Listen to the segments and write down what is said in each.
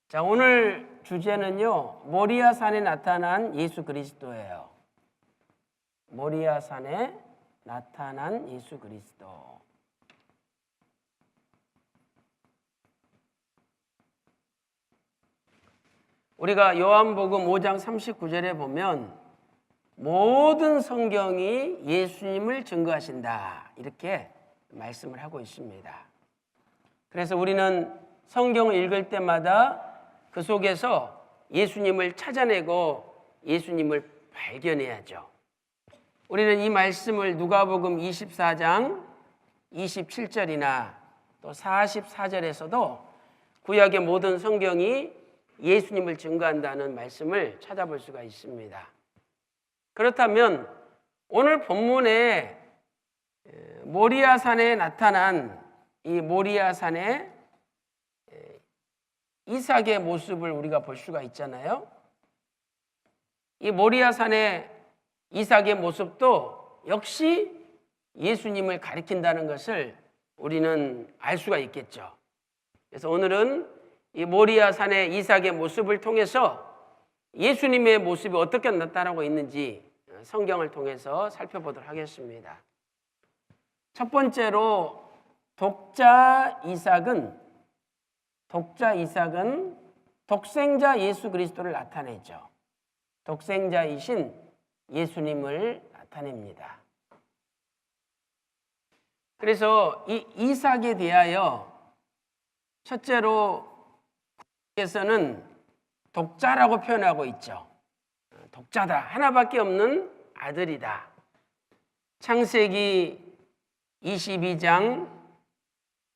자, 오늘 주제는요, 모리아산에 나타난 예수 그리스도예요. 모리아산에 나타난 예수 그리스도. 우리가 요한복음 5장 39절에 보면 모든 성경이 예수님을 증거하신다, 이렇게 말씀을 하고 있습니다. 그래서 우리는 성경을 읽을 때마다 그 속에서 예수님을 찾아내고 예수님을 발견해야죠. 우리는 이 말씀을 누가복음 24장 27절이나 또 44절에서도 구약의 모든 성경이 예수님을 증거한다는 말씀을 찾아볼 수가 있습니다. 그렇다면 오늘 본문에 모리아산에 나타난 이 모리아산의 이삭의 모습을 우리가 볼 수가 있잖아요. 이 모리아산의 이삭의 모습도 역시 예수님을 가리킨다는 것을 우리는 알 수가 있겠죠. 그래서 오늘은 이 모리아산의 이삭의 모습을 통해서 예수님의 모습이 어떻게 나타나고 있는지 성경을 통해서 살펴보도록 하겠습니다. 첫 번째로 독자 이삭은 독생자 예수 그리스도를 나타내죠. 독생자이신 예수님을 나타냅니다. 그래서 이 이삭에 대하여 첫째로 에서는 독자라고 표현하고 있죠. 독자다, 하나밖에 없는 아들이다. 창세기 22장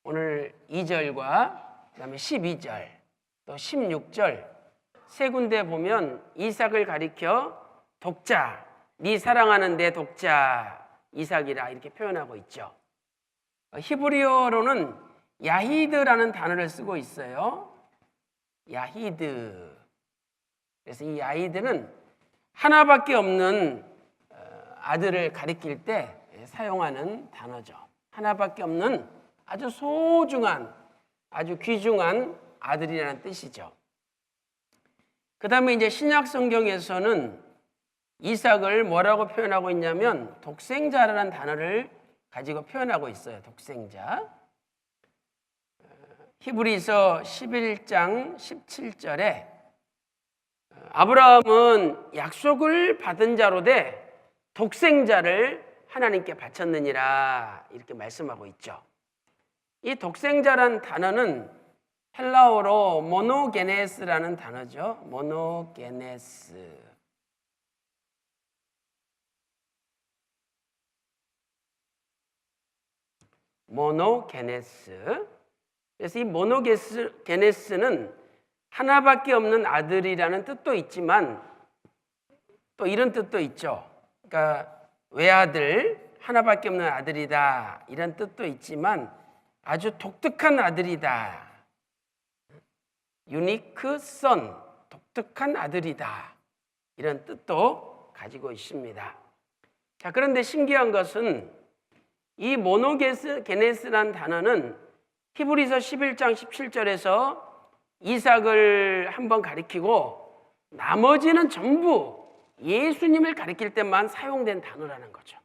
오늘 2절과 그다음에 12절 또 16절 세 군데 보면 이삭을 가리켜 독자, 네 사랑하는 내 독자 이삭이라 이렇게 표현하고 있죠. 히브리어로는 야히드라는 단어를 쓰고 있어요. 야히드. 그래서 이 야히드는 하나밖에 없는 아들을 가리킬 때 사용하는 단어죠. 하나밖에 없는 아주 소중한, 아주 귀중한 아들이라는 뜻이죠. 그 다음에 이제 신약 성경에서는 이삭을 뭐라고 표현하고 있냐면 독생자라는 단어를 가지고 표현하고 있어요. 독생자. 히브리서 11장 17절에 아브라함은 약속을 받은 자로 돼 독생자를 하나님께 바쳤느니라 이렇게 말씀하고 있죠. 이 독생자란 단어는 헬라어로 모노게네스라는 단어죠. 모노게네스. 모노게네스. 그래서 이 모노게네스는 하나밖에 없는 아들이라는 뜻도 있지만 또 이런 뜻도 있죠. 그러니까 외아들, 하나밖에 없는 아들이다 이런 뜻도 있지만 아주 독특한 아들이다. 유니크 선, 독특한 아들이다. 이런 뜻도 가지고 있습니다. 자, 그런데 신기한 것은 이 모노게네스라는 단어는 히브리서 11장 17절에서 이삭을 한번 가리키고 나머지는 전부 예수님을 가리킬 때만 사용된 단어라는 거죠.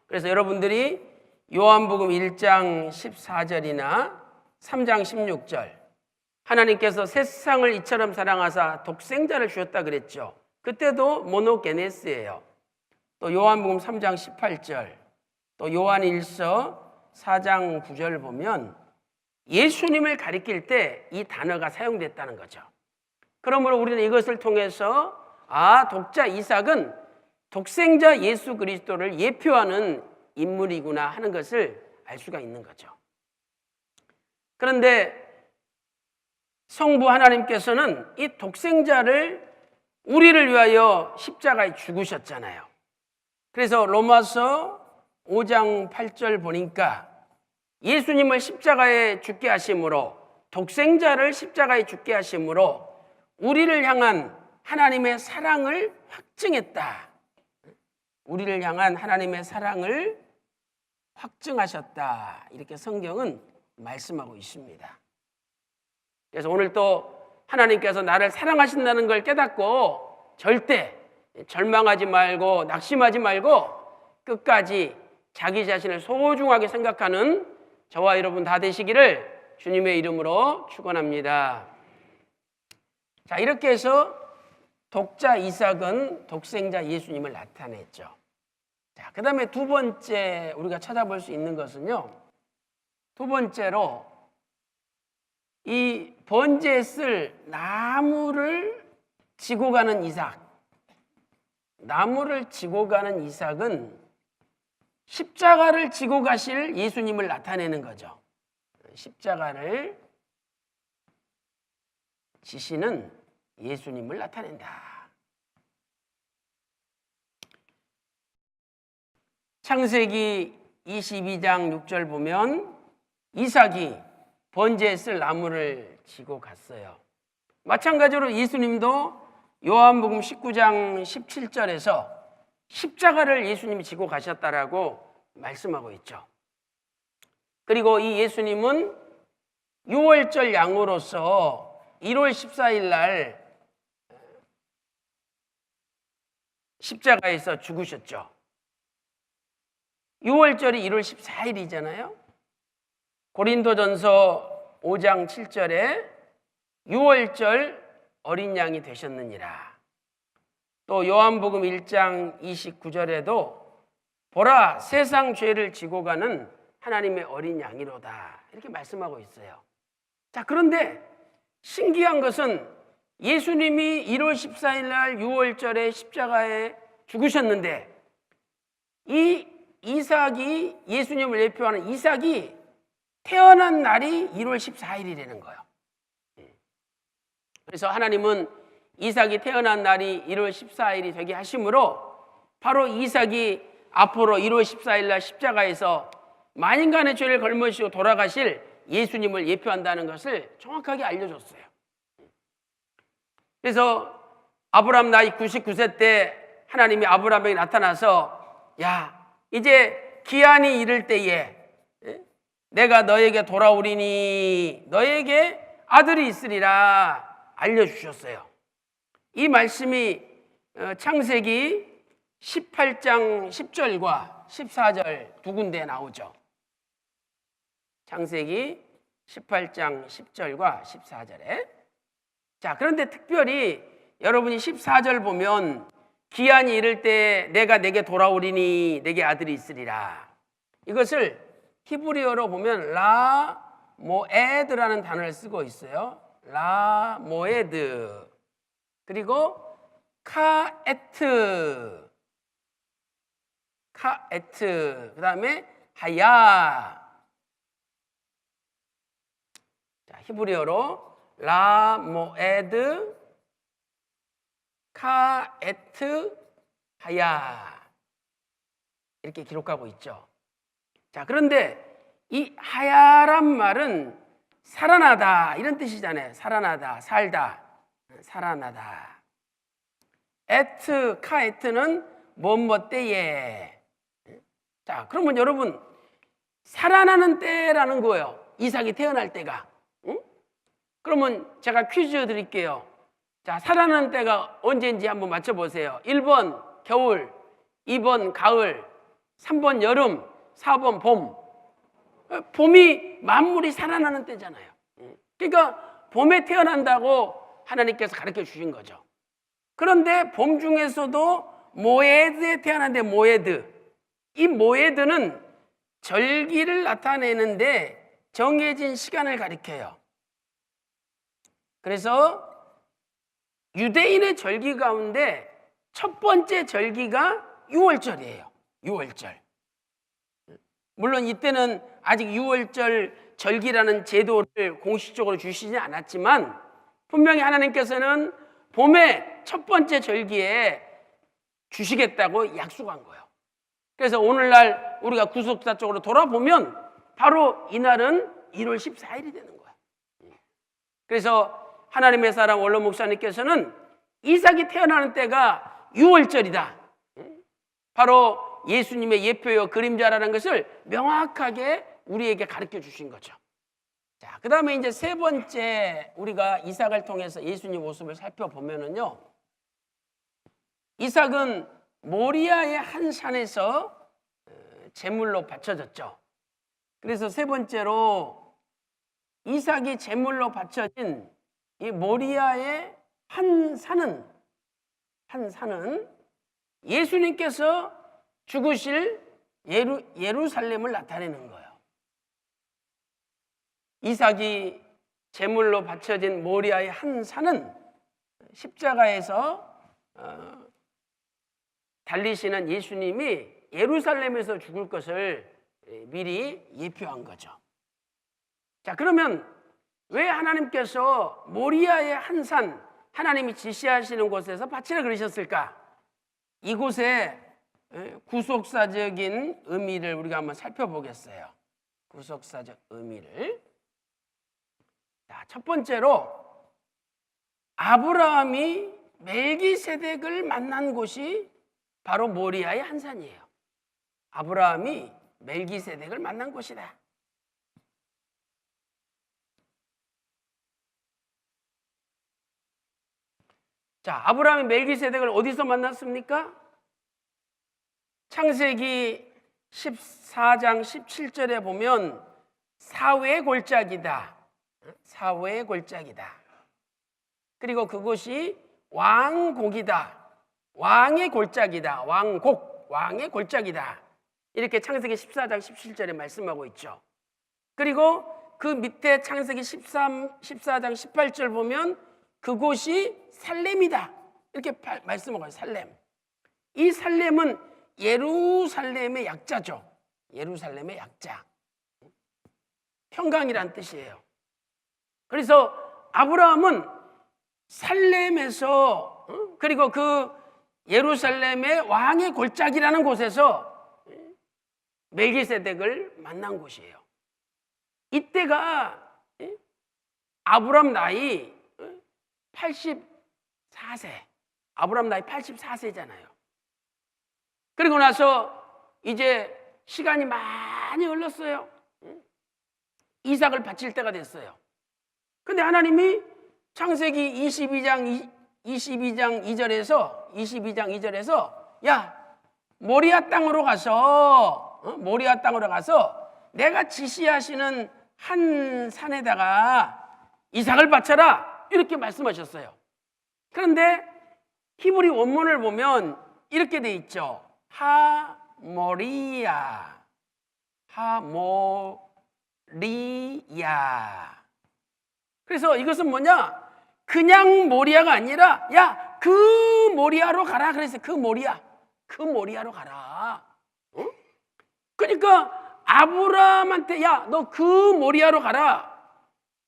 그래서 여러분들이 요한복음 1장 14절이나 3장 16절 하나님께서 세상을 이처럼 사랑하사 독생자를 주셨다 그랬죠. 그때도 모노게네스예요. 또 요한복음 3장 18절 또 요한 1서 4장 9절 보면 예수님을 가리킬 때 이 단어가 사용됐다는 거죠. 그러므로 우리는 이것을 통해서 독자 이삭은 독생자 예수 그리스도를 예표하는 인물이구나 하는 것을 알 수가 있는 거죠. 그런데 성부 하나님께서는 이 독생자를 우리를 위하여 십자가에 죽으셨잖아요. 그래서 로마서 5장 8절 보니까 예수님을 십자가에 죽게 하심으로 독생자를 십자가에 죽게 하심으로 우리를 향한 하나님의 사랑을 확증했다. 우리를 향한 하나님의 사랑을 확증하셨다. 이렇게 성경은 말씀하고 있습니다. 그래서 오늘 또 하나님께서 나를 사랑하신다는 걸 깨닫고 절대 절망하지 말고 낙심하지 말고 끝까지 자기 자신을 소중하게 생각하는 저와 여러분 다 되시기를 주님의 이름으로 축원합니다. 자, 이렇게 해서 독자 이삭은 독생자 예수님을 나타냈죠. 자, 그 다음에 두 번째 우리가 찾아볼 수 있는 것은요, 두 번째로 이 번제에 쓸 나무를 지고 가는 이삭, 나무를 지고 가는 이삭은 십자가를 지고 가실 예수님을 나타내는 거죠. 십자가를 지시는 예수님을 나타낸다. 창세기 22장 6절 보면 이삭이 번제에 쓸 나무를 지고 갔어요. 마찬가지로 예수님도 요한복음 19장 17절에서 십자가를 예수님이 지고 가셨다라고 말씀하고 있죠. 그리고 이 예수님은 유월절 양으로서 1월 14일 날 십자가에서 죽으셨죠. 유월절이 1월 14일이잖아요. 고린도전서 5장 7절에 유월절 어린 양이 되셨느니라. 또 요한복음 1장 29절에도 보라 세상 죄를 지고 가는 하나님의 어린 양이로다 이렇게 말씀하고 있어요. 자, 그런데 신기한 것은 예수님이 1월 14일 날 유월절에 십자가에 죽으셨는데 이 이삭이 예수님을 예표하는 이삭이 태어난 날이 1월 14일이라는 거예요. 그래서 하나님은 이삭이 태어난 날이 1월 14일이 되게 하심으로 바로 이삭이 앞으로 1월 14일 날 십자가에서 만인간의 죄를 걸머지고 돌아가실 예수님을 예표한다는 것을 정확하게 알려줬어요. 그래서 아브라함 나이 99세 때 하나님이 아브라함에게 나타나서 야, 이제 기한이 이를 때에 내가 너에게 돌아오리니 너에게 아들이 있으리라 알려주셨어요. 이 말씀이 창세기 18장 10절과 14절 두 군데에 나오죠. 창세기 18장 10절과 14절에. 자, 그런데 특별히 여러분이 14절 보면 기한이 이를 때 내가 내게 돌아오리니 내게 아들이 있으리라. 이것을 히브리어로 보면 라 모에드라는 단어를 쓰고 있어요. 라 모에드. 그리고 카에트. 그 다음에 하야. 자, 히브리어로 라 모에드 카에트 하야 이렇게 기록하고 있죠. 자, 그런데 이 하야란 말은 살아나다 이런 뜻이잖아요. 살아나다, 살다, 살아나다. 에트, 카에트는 뭐뭐 때에. 자, 그러면 여러분 살아나는 때라는 거예요. 이삭이 태어날 때가. 응? 그러면 제가 퀴즈 드릴게요. 자, 살아나는 때가 언제인지 한번 맞춰보세요. 1번 겨울, 2번 가을, 3번 여름, 4번 봄. 봄이 만물이 살아나는 때잖아요. 그러니까 봄에 태어난다고 하나님께서 가르쳐 주신 거죠. 그런데 봄 중에서도 모에드에 태어난데 모에드. 이 모에드는 절기를 나타내는데 정해진 시간을 가리켜요. 그래서 유대인의 절기 가운데 첫 번째 절기가 유월절이에요. 유월절. 물론 이때는 아직 유월절 절기라는 제도를 공식적으로 주시지 않았지만 분명히 하나님께서는 봄의 첫 번째 절기에 주시겠다고 약속한 거예요. 그래서 오늘날 우리가 구속사 쪽으로 돌아보면 바로 이날은 1월 14일이 되는 거예요. 그래서 하나님의 사람 원로 목사님께서는 이삭이 태어나는 때가 유월절이다. 바로 예수님의 예표요 그림자라는 것을 명확하게 우리에게 가르쳐 주신 거죠. 자, 그다음에 이제 세 번째 우리가 이삭을 통해서 예수님 모습을 살펴보면은요. 이삭은 모리아의 한 산에서 제물로 바쳐졌죠. 그래서 세 번째로 이삭이 제물로 바쳐진 이 모리아의 한 산은 예수님께서 죽으실 예루살렘을 나타내는 거예요. 이삭이 제물로 바쳐진 모리아의 한 산은 십자가에서 달리시는 예수님이 예루살렘에서 죽을 것을 미리 예표한 거죠. 자, 그러면 왜 하나님께서 모리아의 한 산, 하나님이 지시하시는 곳에서 바치라 그러셨을까? 이곳에 구속사적인 의미를 우리가 한번 살펴보겠어요. 구속사적 의미를. 자, 첫 번째로 아브라함이 멜기세덱을 만난 곳이 바로 모리아의 한 산이에요. 아브라함이 멜기세덱을 만난 곳이다. 자, 아브라함이 멜기세덱을 어디서 만났습니까? 창세기 14장 17절에 보면 사회의 골짜기다. 사회의 골짜기다. 그리고 그곳이 왕곡이다. 왕의 골짜기다. 왕곡, 왕의 골짜기다. 이렇게 창세기 14장 17절에 말씀하고 있죠. 그리고 그 밑에 창세기 14장 18절 보면 그곳이 살렘이다. 이렇게 말씀하고 있어요. 살렘. 이 살렘은 예루살렘의 약자죠. 예루살렘의 약자. 평강이란 뜻이에요. 그래서 아브라함은 살렘에서 그리고 그 예루살렘의 왕의 골짜기라는 곳에서 멜기세덱을 만난 곳이에요. 이때가 아브라함 나이 84세. 아브라함 나이 84세잖아요. 그리고 나서 이제 시간이 많이 흘렀어요. 이삭을 바칠 때가 됐어요. 근데 하나님이 창세기 22장 2절에서 야, 모리아 땅으로 가서 내가 지시하시는 한 산에다가 이삭을 바쳐라 이렇게 말씀하셨어요. 그런데 히브리 원문을 보면 이렇게 돼 있죠. 하모리야. 그래서 이것은 뭐냐? 그냥 모리아가 아니라 야, 그 모리아로 가라. 그래서 그 모리아로 가라. 그러니까 아브라함한테 야, 너 그 모리아로 가라.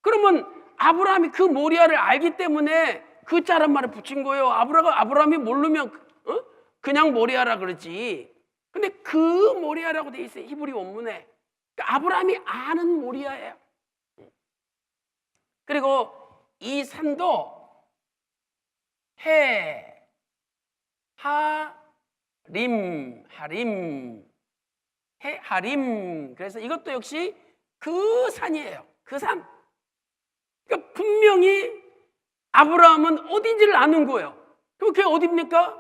그러면 아브라함이 그 모리아를 알기 때문에 그 자란 말을 붙인 거예요. 아브라함이 모르면 그냥 모리아라 그러지. 근데 그 모리아라고 돼 있어요. 히브리 원문에. 그러니까 아브라함이 아는 모리아예요. 그리고 이 산도 하림. 그래서 이것도 역시 그 산이에요. 그 산. 그러니까 분명히 아브라함은 어딘지를 아는 거예요. 그럼 그게 어디입니까?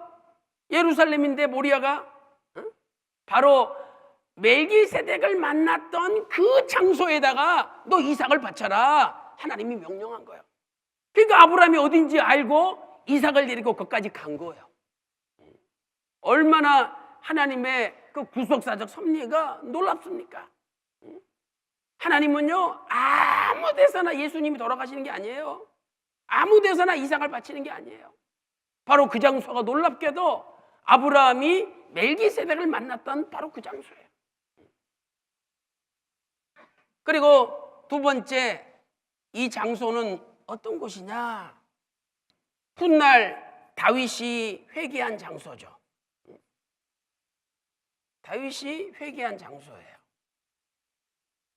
예루살렘인데 모리아가 바로 멜기세덱을 만났던 그 장소에다가 너 이삭을 바쳐라. 하나님이 명령한 거예요. 그러니까 아브라함이 어딘지 알고 이삭을 데리고 거기까지 간 거예요. 얼마나 하나님의 그 구속사적 섭리가 놀랍습니까? 하나님은요, 아무 데서나 예수님이 돌아가시는 게 아니에요. 아무 데서나 이삭을 바치는 게 아니에요. 바로 그 장소가 놀랍게도 아브라함이 멜기세덱을 만났던 바로 그 장소예요. 그리고 두 번째, 이 장소는 어떤 곳이냐? 훗날 다윗이 회개한 장소죠. 다윗이 회개한 장소예요.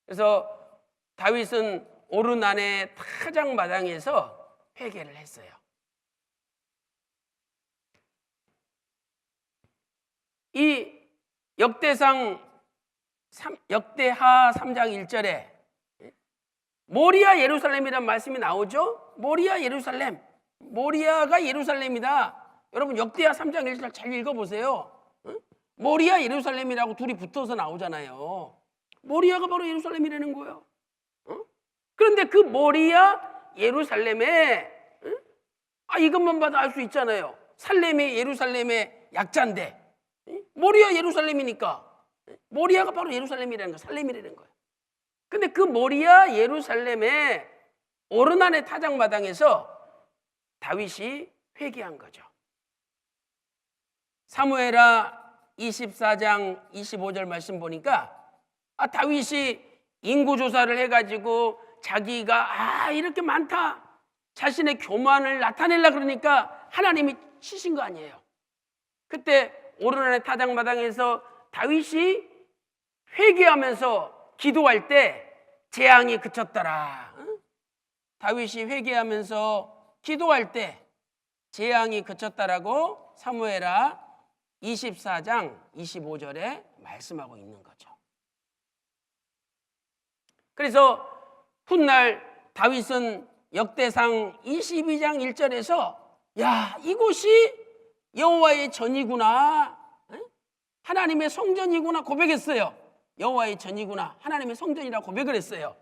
그래서 다윗은 오르난의 타작마당에서 회개를 했어요. 이 역대하 3장 1절에 모리아 예루살렘이라는 말씀이 나오죠. 모리아 예루살렘, 모리아가 예루살렘이다. 여러분 역대하 3장 1절 잘 읽어보세요. 모리아 예루살렘이라고 둘이 붙어서 나오잖아요. 모리아가 바로 예루살렘이라는 거예요. 그런데 그 모리아 예루살렘에 이것만 봐도 알 수 있잖아요. 살렘이 예루살렘의 약자인데 모리아 예루살렘이니까 모리아가 바로 예루살렘이라는 거예요. 살렘이라는 거예요. 근데 그 모리아 예루살렘의 오르난의 타작마당에서 다윗이 회개한 거죠. 사무엘하 24장 25절 말씀 보니까 다윗이 인구조사를 해가지고 자기가 이렇게 많다 자신의 교만을 나타내려고 그러니까 하나님이 치신 거 아니에요. 그때 오르난의 타작마당에서 다윗이 회개하면서 기도할 때 재앙이 그쳤더라. 다윗이 회개하면서 기도할 때 재앙이 그쳤다라고 사무엘하 24장 25절에 말씀하고 있는 거죠. 그래서 훗날 다윗은 역대상 22장 1절에서 이곳이 여호와의 전이구나, 하나님의 성전이구나 고백했어요. 여호와의 전이구나, 하나님의 성전이라고 고백을 했어요.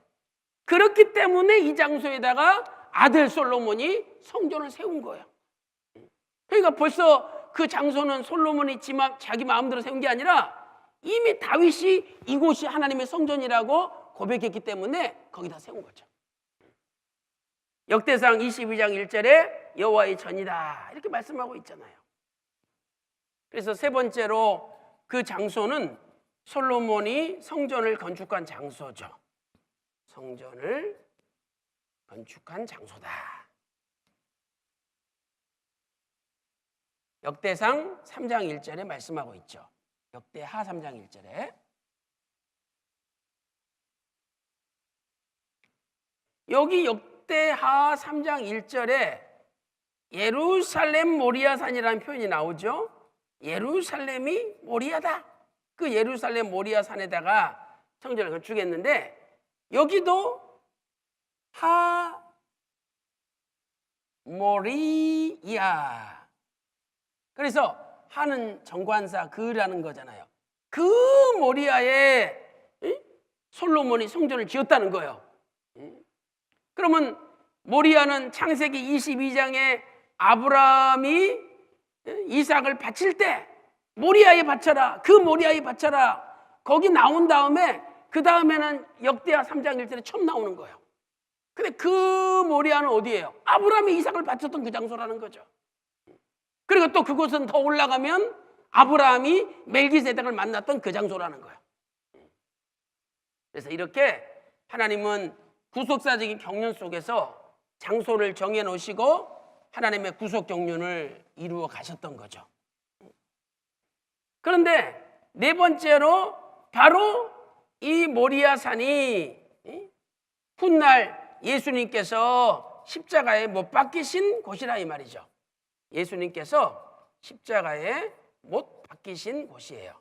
그렇기 때문에 이 장소에다가 아들 솔로몬이 성전을 세운 거예요. 그러니까 벌써 그 장소는 솔로몬이 자기 마음대로 세운 게 아니라 이미 다윗이 이곳이 하나님의 성전이라고 고백했기 때문에 거기다 세운 거죠. 역대상 22장 1절에 여호와의 전이다 이렇게 말씀하고 있잖아요. 그래서 세 번째로 그 장소는 솔로몬이 성전을 건축한 장소죠. 성전을 건축한 장소다. 역대상 3장 1절에 말씀하고 있죠. 역대하 3장 1절에 여기 역대하 3장 1절에 예루살렘 모리아산이라는 표현이 나오죠. 예루살렘이 모리아다. 그 예루살렘 모리아산에다가 성전을 건축했는데 여기도 하모리야. 그래서 하는 정관사 그라는 거잖아요. 그 모리아에 솔로몬이 성전을 지었다는 거예요. 그러면 모리아는 창세기 22장에 아브라함이 이삭을 바칠 때 모리아에 바쳐라, 그 모리아에 바쳐라 거기 나온 다음에 그 다음에는 역대하 3장 1절에 처음 나오는 거예요. 근데 그 모리아는 어디예요? 아브라함이 이삭을 바쳤던 그 장소라는 거죠. 그리고 또 그곳은 더 올라가면 아브라함이 멜기세덱을 만났던 그 장소라는 거예요. 그래서 이렇게 하나님은 구속사적인 경륜 속에서 장소를 정해 놓으시고 하나님의 구속 경륜을 이루어 가셨던 거죠. 그런데 네 번째로 바로 이 모리아산이 훗날 예수님께서 십자가에 못 박히신 곳이라 이 말이죠. 예수님께서 십자가에 못 박히신 곳이에요.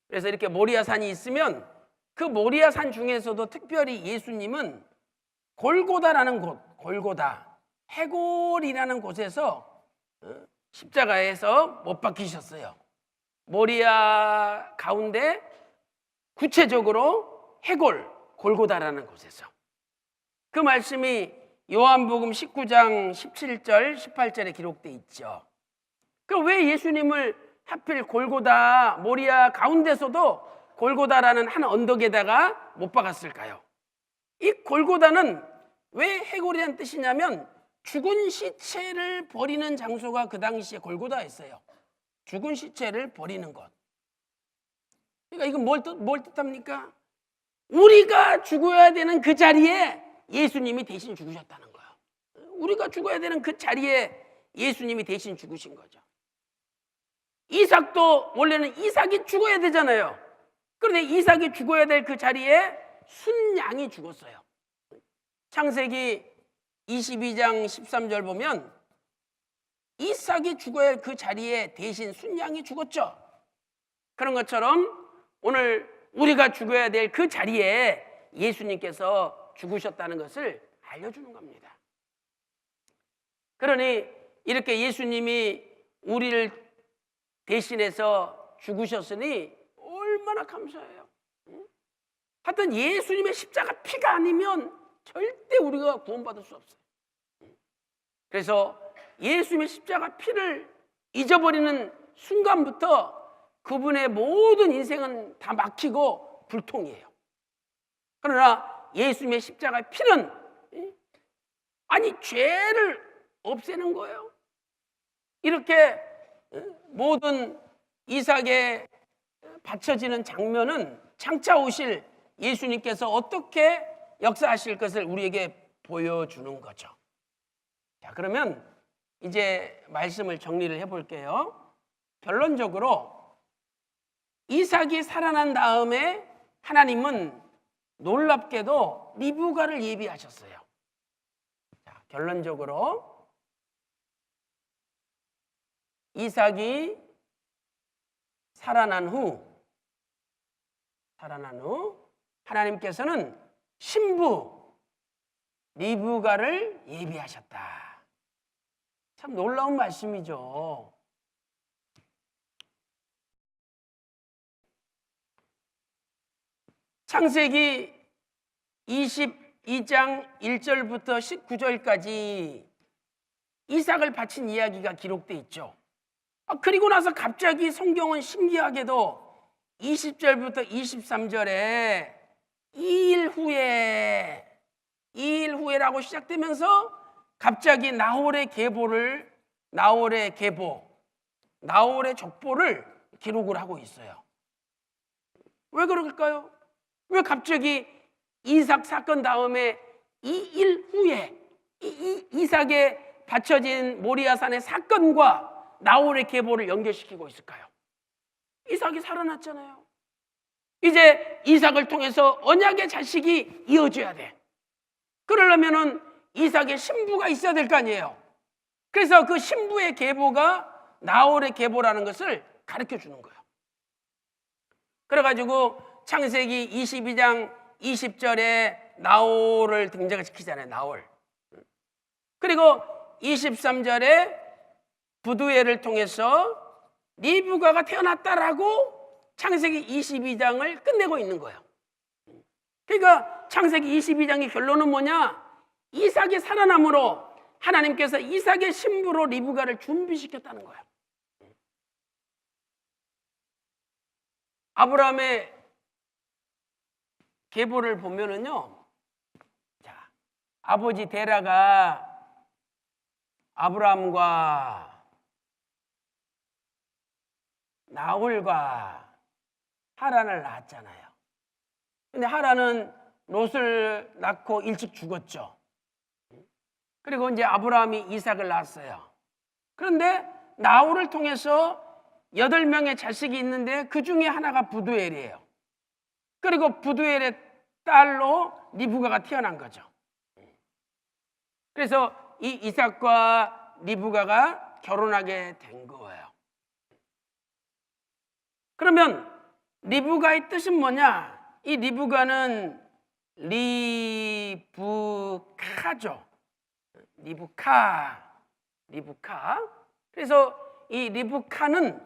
그래서 이렇게 모리아산이 있으면 그 모리아산 중에서도 특별히 예수님은 골고다라는 곳, 골고다, 해골이라는 곳에서 십자가에서 못 박히셨어요. 모리아 가운데 구체적으로 해골, 골고다라는 곳에서. 그 말씀이 요한복음 19장 17절, 18절에 기록되어 있죠. 그럼 왜 예수님을 하필 골고다, 모리아 가운데서도 골고다라는 한 언덕에다가 못 박았을까요? 이 골고다는 왜 해골이라는 뜻이냐면 죽은 시체를 버리는 장소가 그 당시에 골고다였어요. 죽은 시체를 버리는 것. 그러니까 이건 뭘 뜻합니까? 우리가 죽어야 되는 그 자리에 예수님이 대신 죽으셨다는 거예요. 우리가 죽어야 되는 그 자리에 예수님이 대신 죽으신 거죠. 이삭도 원래는 이삭이 죽어야 되잖아요. 그런데 이삭이 죽어야 될 그 자리에 순양이 죽었어요. 창세기 22장 13절 보면 이삭이 죽어야 할 그 자리에 대신 순양이 죽었죠. 그런 것처럼 오늘 우리가 죽어야 될 그 자리에 예수님께서 죽으셨다는 것을 알려주는 겁니다. 그러니 이렇게 예수님이 우리를 대신해서 죽으셨으니 얼마나 감사해요. 하여튼 예수님의 십자가 피가 아니면 절대 우리가 구원받을 수 없어요. 그래서 예수님의 십자가 피를 잊어버리는 순간부터 그분의 모든 인생은 다 막히고 불통이에요. 그러나 예수님의 십자가 피는 죄를 없애는 거예요. 이렇게 모든 이삭에 바쳐지는 장면은 장차 오실 예수님께서 어떻게 역사하실 것을 우리에게 보여주는 거죠. 자, 그러면 이제 말씀을 정리를 해볼게요. 결론적으로 이삭이 살아난 다음에 하나님은 놀랍게도 리브가를 예비하셨어요. 자, 결론적으로 이삭이 살아난 후 하나님께서는 신부 리브가를 예비하셨다. 참 놀라운 말씀이죠. 창세기 22장 1절부터 19절까지 이삭을 바친 이야기가 기록되어 있죠. 그리고 나서 갑자기 성경은 신기하게도 20절부터 23절에 2일 후에라고 시작되면서 갑자기 나홀의 족보를 기록을 하고 있어요. 왜 그럴까요? 왜 갑자기 이삭 사건 다음에 2일 후에 이삭에 바쳐진 모리아산의 사건과 나홀의 계보를 연결시키고 있을까요? 이삭이 살아났잖아요. 이제 이삭을 통해서 언약의 자식이 이어져야 돼. 그러려면은 이삭의 신부가 있어야 될 거 아니에요. 그래서 그 신부의 계보가 나홀의 계보라는 것을 가르쳐 주는 거예요. 그래가지고 창세기 22장 20절에 나홀을 등장시키잖아요. 나홀. 그리고 23절에 부두엘을 통해서 리브가가 태어났다라고 창세기 22장을 끝내고 있는 거예요. 그러니까 창세기 22장의 결론은 뭐냐? 이삭이 살아남으로 하나님께서 이삭의 신부로 리브가를 준비시켰다는 거예요. 아브라함의 계보를 보면은요, 자, 아버지 데라가 아브라함과 나홀과 하란을 낳았잖아요. 근데 하란은 롯을 낳고 일찍 죽었죠. 그리고 이제 아브라함이 이삭을 낳았어요. 그런데 나홀을 통해서 8명의 자식이 있는데 그 중에 하나가 부두엘이에요. 그리고 부두엘의 딸로 리브가가 태어난 거죠. 그래서 이 이삭과 리브가가 결혼하게 된 거예요. 그러면 리브가의 뜻은 뭐냐? 이 리브가는 리브카죠. 리브카. 그래서 이 리브카는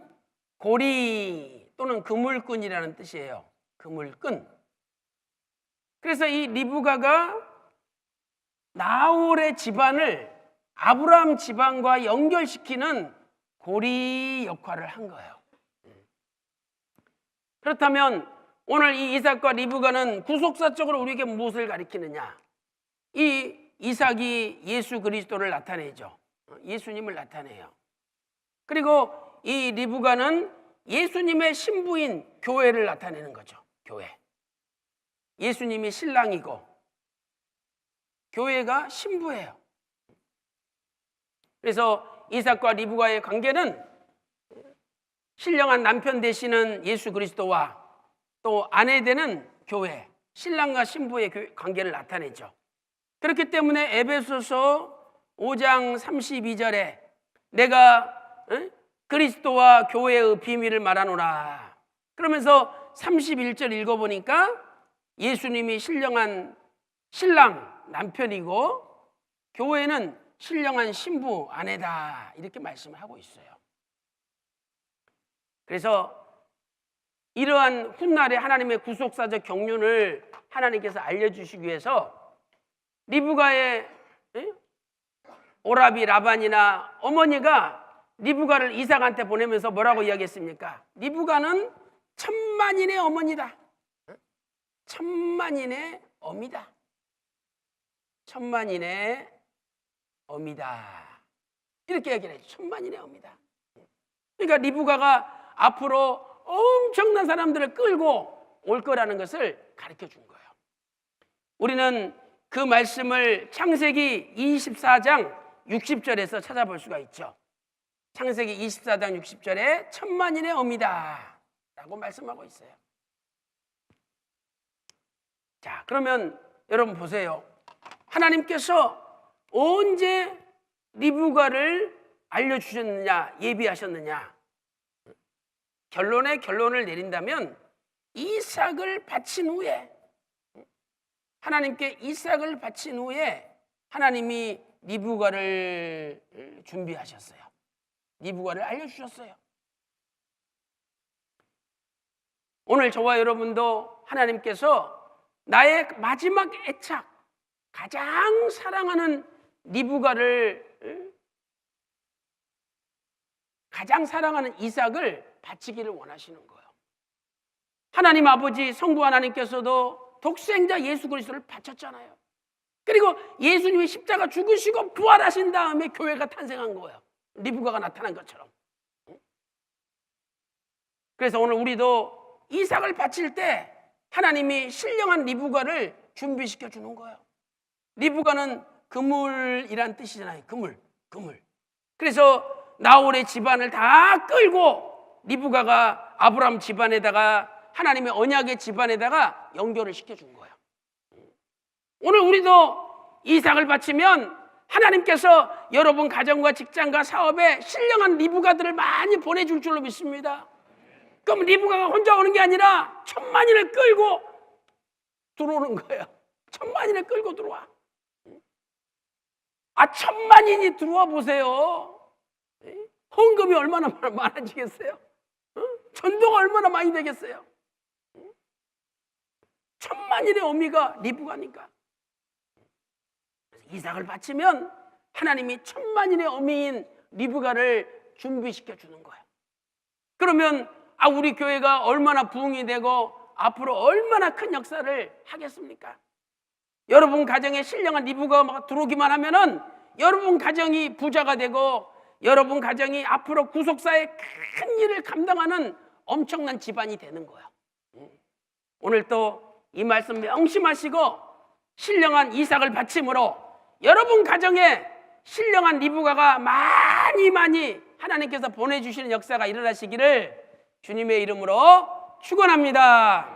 고리 또는 그물끈이라는 뜻이에요. 그물끈. 그래서 이 리브가가 나홀의 집안을 아브라함 집안과 연결시키는 고리 역할을 한 거예요. 그렇다면 오늘 이 이삭과 리브가는 구속사적으로 우리에게 무엇을 가리키느냐? 이 이삭이 예수 그리스도를 나타내죠. 예수님을 나타내요. 그리고 이 리브가는 예수님의 신부인 교회를 나타내는 거죠. 교회. 예수님이 신랑이고 교회가 신부예요. 그래서 이삭과 리브가의 관계는 신령한 남편 되시는 예수 그리스도와 또 아내 되는 교회, 신랑과 신부의 관계를 나타내죠. 그렇기 때문에 에베소서 5장 32절에 내가 그리스도와 교회의 비밀을 말하노라. 그러면서 31절 읽어보니까 예수님이 신령한 신랑 남편이고 교회는 신령한 신부 아내다 이렇게 말씀을 하고 있어요. 그래서 이러한 훗날에 하나님의 구속사적 경륜을 하나님께서 알려주시기 위해서 리브가의 오라비 라반이나 어머니가 리브가를 이삭한테 보내면서 뭐라고 이야기했습니까? 리브가는 천만인의 어머니다. 천만인의 어미다. 천만인의 어미다. 이렇게 얘기를 해요. 천만인의 어미다. 그러니까 리브가가 앞으로 엄청난 사람들을 끌고 올 거라는 것을 가르쳐 준 거예요. 우리는 그 말씀을 창세기 24장 60절에서 찾아볼 수가 있죠. 창세기 24장 60절에 천만인의 어미다 라고 말씀하고 있어요. 자, 그러면 여러분 보세요. 하나님께서 언제 리브가를 알려주셨느냐, 예비하셨느냐. 결론을 내린다면 이삭을 바친 후에, 하나님께 이삭을 바친 후에 하나님이 리브가를 준비하셨어요. 리브가를 알려주셨어요. 오늘 저와 여러분도 하나님께서 나의 마지막 애착, 가장 사랑하는 리브가를, 가장 사랑하는 이삭을 바치기를 원하시는 거예요. 하나님 아버지 성부 하나님께서도 독생자 예수 그리스도를 바쳤잖아요. 그리고 예수님이 십자가 죽으시고 부활하신 다음에 교회가 탄생한 거예요. 리브가가 나타난 것처럼. 그래서 오늘 우리도 이삭을 바칠 때 하나님이 신령한 리브가를 준비시켜 주는 거예요. 리브가는 그물이란 뜻이잖아요. 그물. 그래서 나홀의 집안을 다 끌고 리브가가 아브라함 집안에다가 하나님의 언약의 집안에다가 연결을 시켜준 거예요. 오늘 우리도 이삭을 바치면 하나님께서 여러분 가정과 직장과 사업에 신령한 리브가들을 많이 보내줄 줄로 믿습니다. 그럼 리브가가 혼자 오는 게 아니라 천만인을 끌고 들어오는 거예요. 천만인을 끌고 들어와. 천만인이 들어와 보세요. 헌금이 얼마나 많아지겠어요? 전도가 얼마나 많이 되겠어요? 천만인의 어미가 리브가니까. 이삭을 바치면 하나님이 천만인의 어미인 리브가를 준비시켜 주는 거예요. 그러면 우리 교회가 얼마나 부흥이 되고 앞으로 얼마나 큰 역사를 하겠습니까? 여러분 가정에 신령한 리브가가 들어오기만 하면은 여러분 가정이 부자가 되고 여러분 가정이 앞으로 구속사의 큰 일을 감당하는 엄청난 집안이 되는 거예요. 오늘 또 이 말씀 명심하시고 신령한 이삭을 바침으로 여러분 가정에 신령한 리브가가 많이 하나님께서 보내주시는 역사가 일어나시기를 주님의 이름으로 축원합니다.